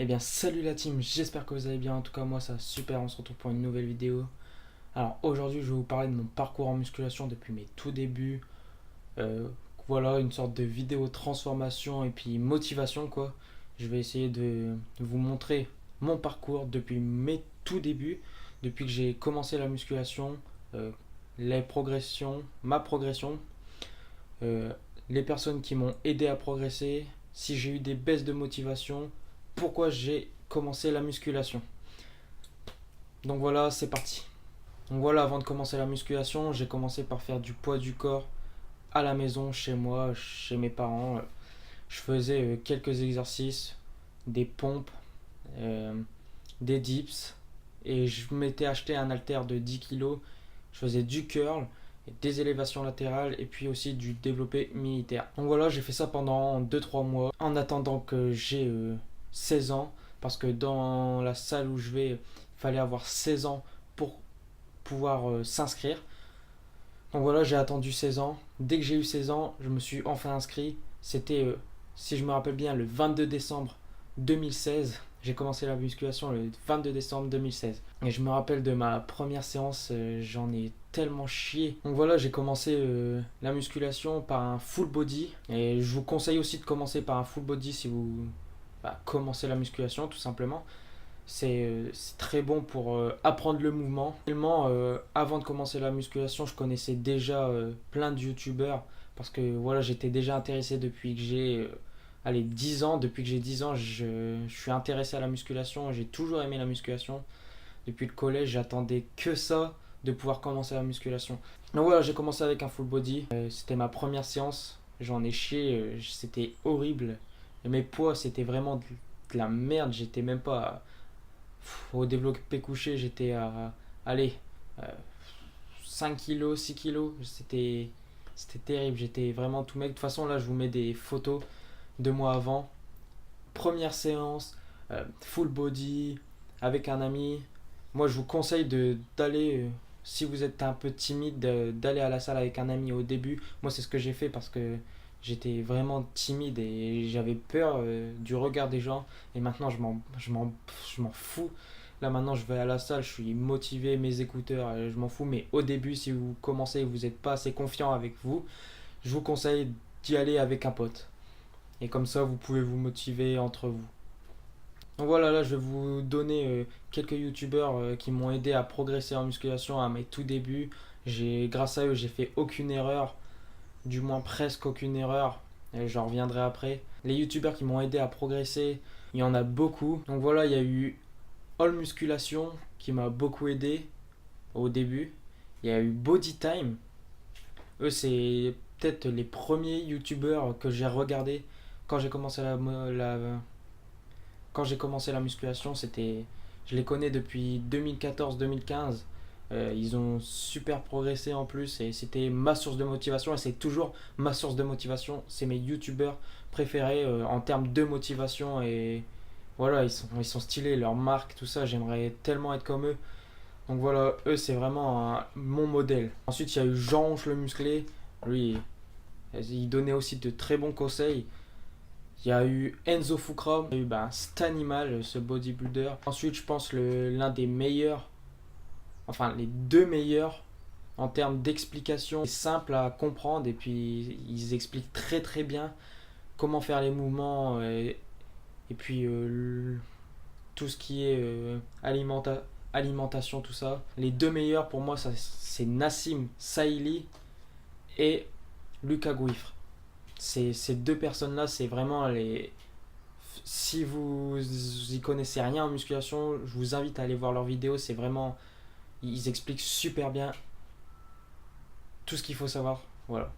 Eh bien salut la team, j'espère que vous allez bien, en tout cas moi ça va super, on se retrouve pour une nouvelle vidéo. Alors aujourd'hui je vais vous parler de mon parcours en musculation depuis mes tout débuts. Euh, voilà, une sorte de vidéo transformation et puis motivation quoi. Je vais essayer de vous montrer mon parcours depuis mes tout débuts, depuis que j'ai commencé la musculation, euh, les progressions, ma progression, euh, les personnes qui m'ont aidé à progresser, si j'ai eu des baisses de motivation, pourquoi j'ai commencé la musculation. Donc voilà, c'est parti. Donc voilà, avant de commencer la musculation, j'ai commencé par faire du poids du corps à la maison, chez moi, chez mes parents. Je faisais quelques exercices, des pompes, euh, des dips, et je m'étais acheté un haltère de 10 kilos. Je faisais du curl, des élévations latérales et puis aussi du développé militaire. Donc voilà, j'ai fait ça pendant 2-3 mois en attendant que j'ai 16 ans, parce que dans la salle où je vais, il fallait avoir 16 ans pour pouvoir s'inscrire. Donc voilà, j'ai attendu 16 ans. Dès que j'ai eu 16 ans, je me suis enfin inscrit. C'était, si je me rappelle bien, le 22 décembre 2016. J'ai commencé la musculation le 22 décembre 2016. Et je me rappelle de ma première séance, j'en ai tellement chié. Donc voilà, j'ai commencé la musculation par un full body. Et je vous conseille aussi de commencer par un full body si vous commencez la musculation, tout simplement. C'est très bon pour apprendre le mouvement. Avant de commencer la musculation, je connaissais déjà plein de youtubeurs parce que voilà, j'étais déjà intéressé depuis que j'ai 10 ans. Depuis que j'ai 10 ans, je suis intéressé à la musculation. J'ai toujours aimé la musculation. Depuis le collège, j'attendais que ça de pouvoir commencer la musculation. Donc voilà, j'ai commencé avec un full body. C'était ma première séance. J'en ai chié. C'était horrible. Et mes poids, c'était vraiment de la merde. J'étais même pas au développé couché, j'étais à allez, euh, 5 kilos, 6 kilos. C'était terrible, j'étais vraiment tout mec. De toute façon, là, je vous mets des photos de moi avant. Première séance, full body, avec un ami. Moi, je vous conseille d'aller, si vous êtes un peu timide, d'aller à la salle avec un ami au début. Moi, c'est ce que j'ai fait parce que j'étais vraiment timide et j'avais peur du regard des gens. Et maintenant, je m'en fous. Là, maintenant, je vais à la salle, je suis motivé, mes écouteurs, je m'en fous. Mais au début, si vous commencez et vous n'êtes pas assez confiant avec vous, je vous conseille d'y aller avec un pote. Et comme ça, vous pouvez vous motiver entre vous. Donc voilà, là je vais vous donner quelques youtubeurs qui m'ont aidé à progresser en musculation à mes tout débuts. Grâce à eux, j'ai fait aucune erreur, du moins presque aucune erreur. Et j'en reviendrai après. Les youtubeurs qui m'ont aidé à progresser, il y en a beaucoup. Donc voilà, il y a eu All Musculation qui m'a beaucoup aidé au début. Il y a eu Body Time. Eux, c'est peut-être les premiers youtubeurs que j'ai regardé quand j'ai commencé quand j'ai commencé la musculation. Je les connais depuis 2014-2015. Ils ont super progressé en plus et c'était ma source de motivation et c'est toujours ma source de motivation. C'est mes youtubeurs préférés en termes de motivation et voilà, ils sont stylés, leur marque, tout ça. J'aimerais tellement être comme eux. Donc voilà, eux c'est vraiment mon modèle. Ensuite, il y a eu Jean le musclé. Lui, il donnait aussi de très bons conseils. Il y a eu Enzo Fukrom, il y a eu Stanimal, ce bodybuilder. Ensuite, je pense l'un des meilleurs, enfin les deux meilleurs en termes d'explication. C'est simple à comprendre et puis ils expliquent très très bien comment faire les mouvements et puis tout ce qui est alimentation, tout ça. Les deux meilleurs pour moi, c'est Nassim Saïli et Lucas Gouifre. Ces deux personnes-là, c'est vraiment les. Si vous y connaissez rien en musculation, je vous invite à aller voir leurs vidéos. C'est vraiment. Ils expliquent super bien tout ce qu'il faut savoir. Voilà.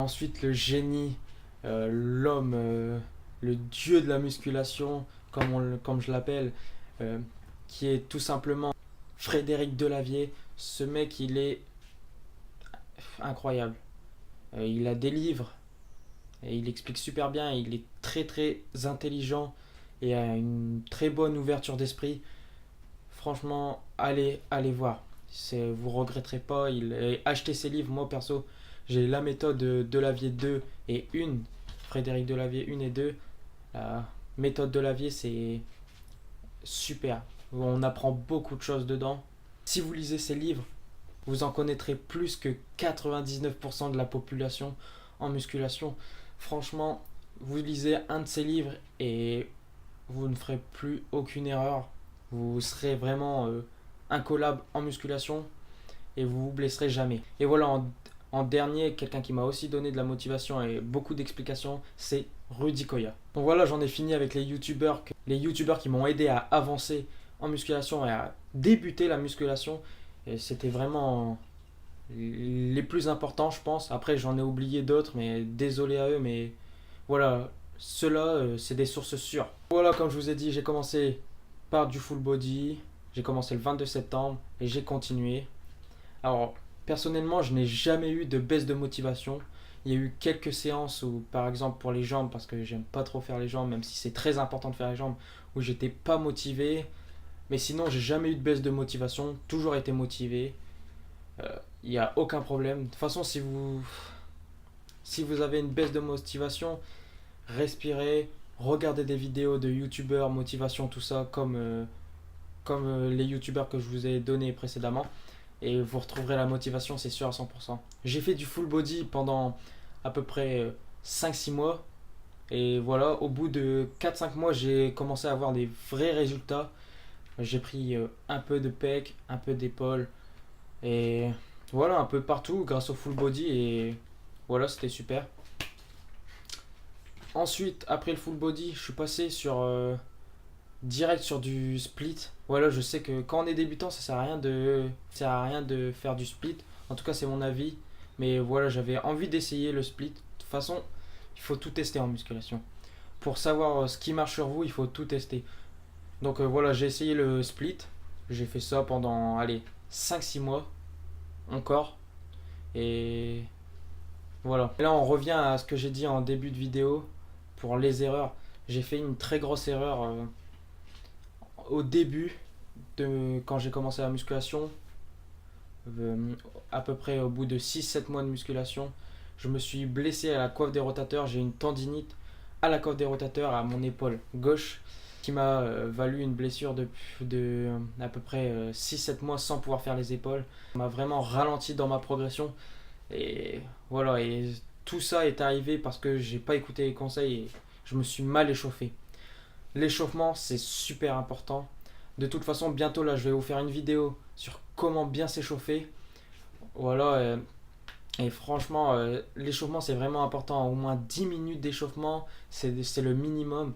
Ensuite, le génie, l'homme, le dieu de la musculation, comme je l'appelle, euh, qui est tout simplement Frédéric Delavier. Ce mec, il est incroyable. Il a des livres, et il explique super bien, il est très très intelligent et a une très bonne ouverture d'esprit. Franchement, allez voir. Vous regretterez pas. Achetez ses livres. Moi perso, j'ai la méthode de Delavier 2 et 1. Frédéric Delavier 1 et 2. La méthode Delavier, super. On apprend beaucoup de choses dedans. Si vous lisez ces livres, vous en connaîtrez plus que 99% de la population en musculation. Franchement, vous lisez un de ces livres et vous ne ferez plus aucune erreur. Vous serez vraiment incollable en musculation et vous vous blesserez jamais. Et voilà, en dernier, quelqu'un qui m'a aussi donné de la motivation et beaucoup d'explications, c'est Rudy Koya. Donc voilà, j'en ai fini avec les youtubeurs qui m'ont aidé à avancer en musculation et à débuter la musculation. Et c'était vraiment les plus importants, je pense. Après, j'en ai oublié d'autres, mais désolé à eux, mais voilà, ceux-là, c'est des sources sûres. Voilà, comme je vous ai dit, j'ai commencé par du full body. J'ai commencé le 22 septembre et j'ai continué. Alors, personnellement, je n'ai jamais eu de baisse de motivation. Il y a eu quelques séances où, par exemple, pour les jambes, parce que j'aime pas trop faire les jambes, même si c'est très important de faire les jambes, où j'étais pas motivé. Mais sinon, j'ai jamais eu de baisse de motivation, toujours été motivé. Il n'y a aucun problème. De toute façon, si vous avez une baisse de motivation, respirez, regardez des vidéos de youtubeurs, motivation, tout ça, comme les youtubeurs que je vous ai donné précédemment. Et vous retrouverez la motivation, c'est sûr à 100%. J'ai fait du full body pendant à peu près 5-6 mois. Et voilà, au bout de 4-5 mois, j'ai commencé à avoir des vrais résultats. J'ai pris un peu de pec, un peu d'épaule. Et voilà, un peu partout grâce au full body. Et voilà, c'était super. Ensuite, après le full body, je suis passé direct sur du split. Voilà, je sais que quand on est débutant, ça sert à rien de faire du split. En tout cas, c'est mon avis. Mais voilà, j'avais envie d'essayer le split. De toute façon, il faut tout tester en musculation. Pour savoir ce qui marche sur vous, il faut tout tester. Donc voilà, j'ai essayé le split. J'ai fait ça pendant, allez, 5-6 mois encore. Et voilà. Et là, on revient à ce que j'ai dit en début de vidéo pour les erreurs. J'ai fait une très grosse erreur au début quand j'ai commencé la musculation. À peu près au bout de 6-7 mois de musculation, je me suis blessé à la coiffe des rotateurs. J'ai une tendinite à la coiffe des rotateurs, à mon épaule gauche, qui m'a valu une blessure de à peu près 6-7 mois sans pouvoir faire les épaules. Ça m'a vraiment ralenti dans ma progression. Et voilà, et tout ça est arrivé parce que j'ai pas écouté les conseils et je me suis mal échauffé. L'échauffement, c'est super important. De toute façon, bientôt là, je vais vous faire une vidéo sur comment bien s'échauffer. Voilà, et franchement, l'échauffement, c'est vraiment important. Au moins 10 minutes d'échauffement, c'est le minimum.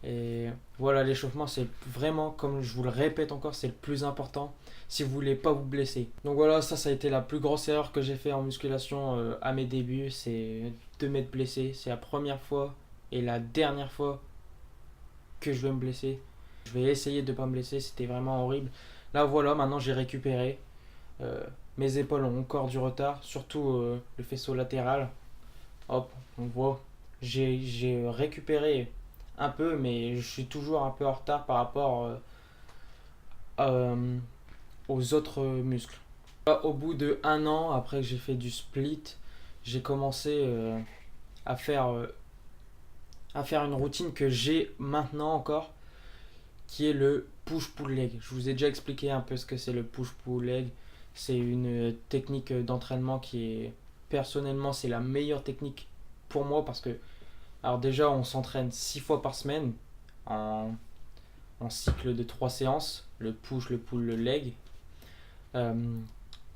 Et voilà, l'échauffement, c'est vraiment, comme je vous le répète encore, c'est le plus important si vous voulez pas vous blesser. Donc voilà, ça a été la plus grosse erreur que j'ai fait en musculation à mes débuts, c'est de m'être blessé. C'est la première fois et la dernière fois que je vais me blesser. Je vais essayer de ne pas me blesser, c'était vraiment horrible. Là voilà, maintenant j'ai récupéré. Mes épaules ont encore du retard, surtout le faisceau latéral. Hop, on voit. J'ai récupéré un peu, mais je suis toujours un peu en retard par rapport euh, aux autres muscles. Là, au bout de 1 an, après que j'ai fait du split, j'ai commencé à faire, euh, à faire une routine que j'ai maintenant encore, qui est le push-pull leg. Je vous ai déjà expliqué un peu ce que c'est le push-pull leg. C'est une technique d'entraînement qui est, personnellement, c'est la meilleure technique pour moi parce que, alors déjà, on s'entraîne 6 fois par semaine en, en cycle de 3 séances, le push, le pull, le leg. Euh,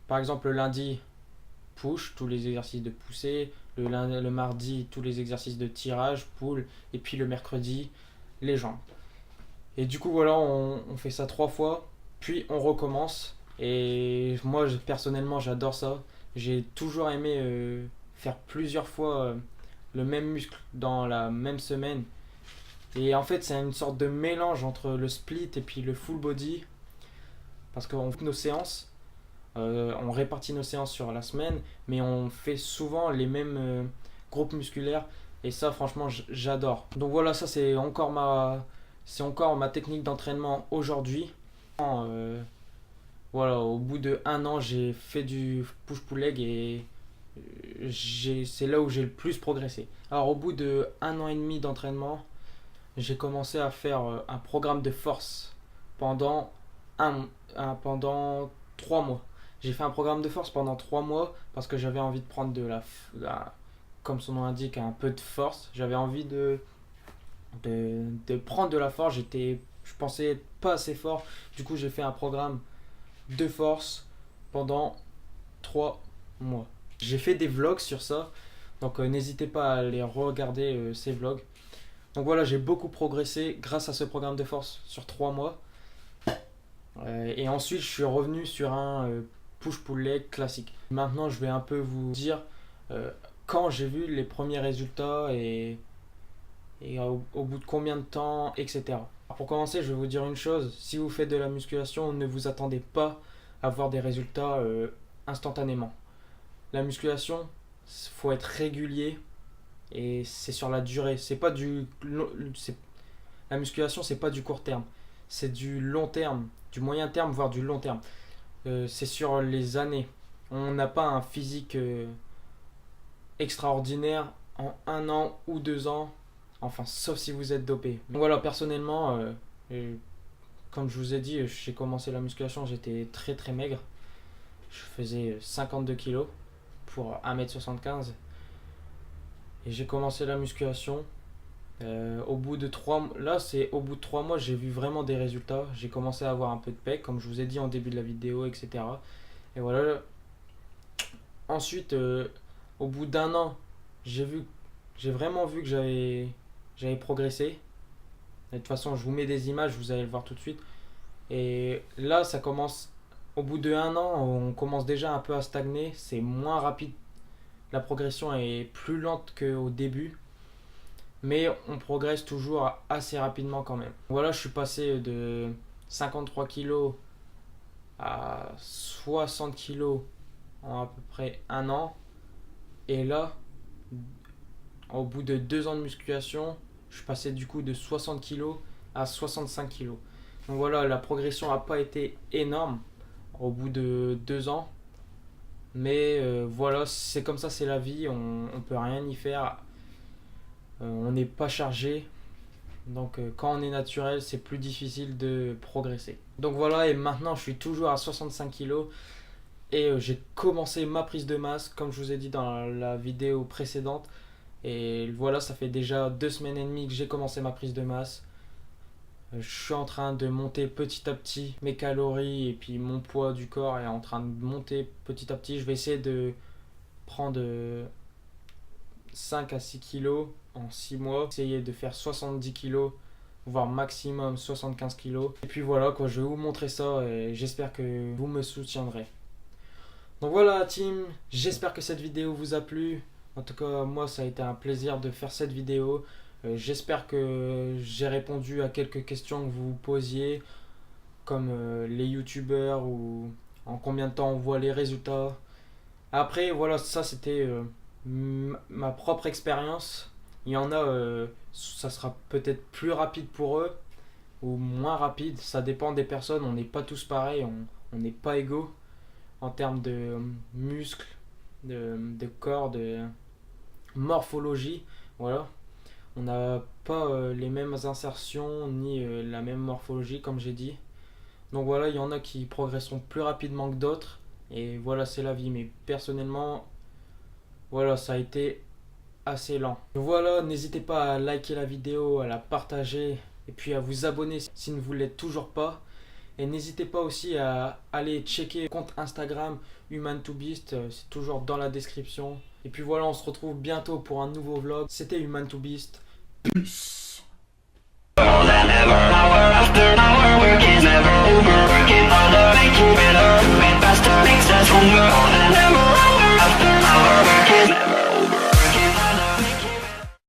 Par exemple, le lundi, push, tous les exercices de poussée. Le mardi, tous les exercices de tirage, pull. Et puis le mercredi, les jambes. Et du coup, voilà, on fait ça 3 fois, puis on recommence. Et moi, personnellement, j'adore ça. J'ai toujours aimé faire plusieurs fois le même muscle dans la même semaine. Et en fait, c'est une sorte de mélange entre le split et puis le full body. Parce qu'on fait nos séances, on répartit nos séances sur la semaine, mais on fait souvent les mêmes groupes musculaires. Et ça, franchement, j'adore. Donc voilà, ça c'est encore ma technique d'entraînement aujourd'hui. Voilà, au bout de 1 an, j'ai fait du push-pull leg et c'est là où j'ai le plus progressé. Alors au bout de 1 an et demi d'entraînement, j'ai commencé à faire un programme de force. pendant, pendant 3 mois. J'ai fait un programme de force pendant 3 mois parce que j'avais envie de prendre comme son nom l'indique, un peu de force. J'avais envie de prendre de la force. Je pensais être pas assez fort. Du coup, j'ai fait un programme de force pendant 3 mois. J'ai fait des vlogs sur ça. Donc n'hésitez pas à aller regarder ces vlogs. Donc voilà, j'ai beaucoup progressé grâce à ce programme de force sur 3 mois. Et ensuite, je suis revenu sur un push-pull leg classique. Maintenant, je vais un peu vous dire quand j'ai vu les premiers résultats et au bout de combien de temps, etc. Pour commencer, je vais vous dire une chose. Si vous faites de la musculation, ne vous attendez pas à voir des résultats instantanément. La musculation, faut être régulier et c'est sur la durée. La musculation, c'est pas du court terme, c'est du long terme, du moyen terme, voire du long terme. C'est sur les années. On n'a pas un physique extraordinaire en 1 an ou 2 ans, enfin, sauf si vous êtes dopé. Donc voilà, personnellement, comme je vous ai dit, j'ai commencé la musculation, j'étais très très maigre. Je faisais 52 kilos pour 1m75. Et j'ai commencé la musculation. Au bout de 3 mois, j'ai vu vraiment des résultats. J'ai commencé à avoir un peu de pec, comme je vous ai dit en début de la vidéo, etc. Et voilà. Ensuite, au bout d'1 an, j'ai vraiment vu que j'avais progressé. De toute façon, je vous mets des images, vous allez le voir tout de suite. Et là, ça commence. Au bout de 1 an, on commence déjà un peu à stagner. C'est moins rapide. La progression est plus lente qu'au début. Mais on progresse toujours assez rapidement quand même. Voilà, je suis passé de 53 kg à 60 kg en à peu près 1 an. Et là, au bout de 2 ans de musculation, je suis passé du coup de 60 kg à 65 kg. Donc voilà, la progression n'a pas été énorme au bout de 2 ans. Mais voilà, c'est comme ça, c'est la vie, on ne peut rien y faire. On n'est pas chargé. Donc quand on est naturel, c'est plus difficile de progresser. Donc voilà, et maintenant je suis toujours à 65 kg. Et j'ai commencé ma prise de masse, comme je vous ai dit dans la vidéo précédente. Et voilà, ça fait déjà 2 semaines et demie que j'ai commencé ma prise de masse. Je suis en train de monter petit à petit mes calories et puis mon poids du corps est en train de monter petit à petit. Je vais essayer de prendre 5 à 6 kilos en 6 mois. Essayer de faire 70 kilos, voire maximum 75 kilos. Et puis voilà, quoi, je vais vous montrer ça et j'espère que vous me soutiendrez. Donc voilà team, j'espère que cette vidéo vous a plu. En tout cas, moi ça a été un plaisir de faire cette vidéo. J'espère que j'ai répondu à quelques questions que vous posiez, comme les youtubeurs ou en combien de temps on voit les résultats. Après, voilà, ça c'était ma propre expérience. Il y en a, ça sera peut-être plus rapide pour eux ou moins rapide. Ça dépend des personnes, on n'est pas tous pareils, on n'est pas égaux en termes de muscles, de corps, de morphologie. Voilà. On n'a pas les mêmes insertions ni la même morphologie comme j'ai dit. Donc voilà, il y en a qui progresseront plus rapidement que d'autres. Et voilà, c'est la vie. Mais personnellement, voilà, ça a été assez lent. Donc voilà, n'hésitez pas à liker la vidéo, à la partager et puis à vous abonner si vous ne l'êtes toujours pas. Et n'hésitez pas aussi à aller checker le compte Instagram Human2Beast, c'est toujours dans la description. Et puis voilà, on se retrouve bientôt pour un nouveau vlog. C'était Human2Beast. Peace.